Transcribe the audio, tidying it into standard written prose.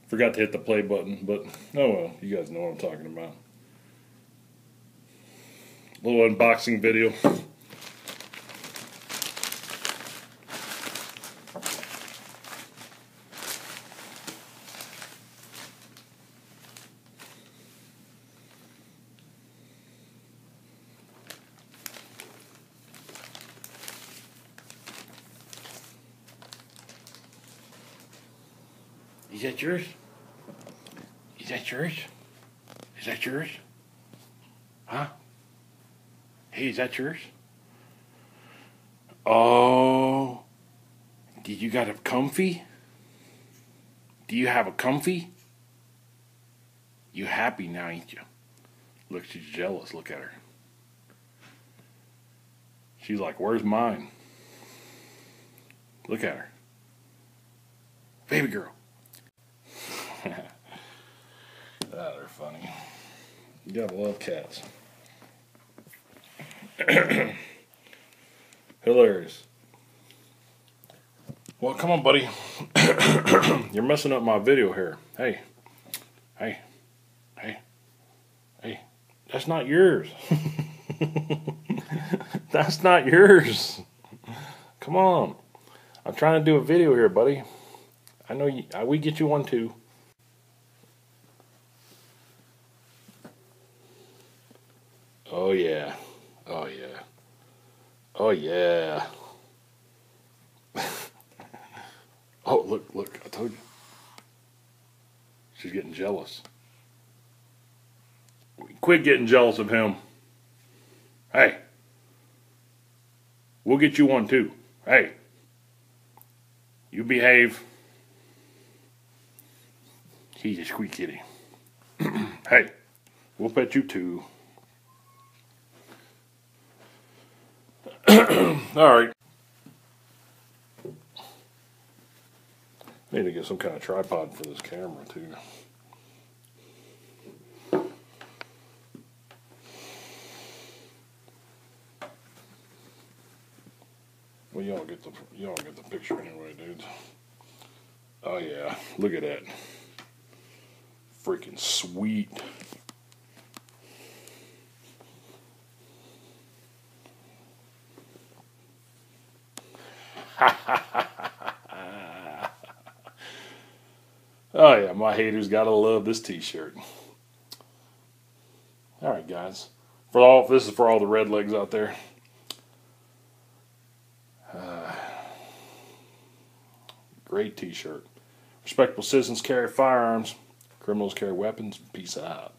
Forgot to hit the play button, but oh well, you guys know what I'm talking about. Little unboxing video. Is that yours? Is that yours? Is that yours? Huh? Hey, is that yours? Oh, did you got a comfy? Do you have a comfy? You happy now, ain't you? Look, she's jealous. Look at her. She's like, where's mine? Look at her. Baby girl. They're funny. You gotta love cats. Hilarious. Well, come on, buddy. You're messing up my video here. Hey. Hey. Hey. Hey. That's not yours. That's not yours. Come on. I'm trying to do a video here, buddy. I know you, we get you one too. Oh yeah. Oh yeah. Oh yeah. Oh, look, I told you. She's getting jealous. Quit getting jealous of him. Hey. We'll get you one too. Hey. You behave. He's a squeak kitty. Hey. We'll pet you too. Alright. Need to get some kind of tripod for this camera too. Well, y'all get the picture anyway, dudes. Oh yeah, look at that. Freaking sweet. Oh yeah, my haters gotta love this t-shirt. Alright guys. This is for all the red legs out there. Great t-shirt. Respectable citizens carry firearms. Criminals carry weapons. Peace out.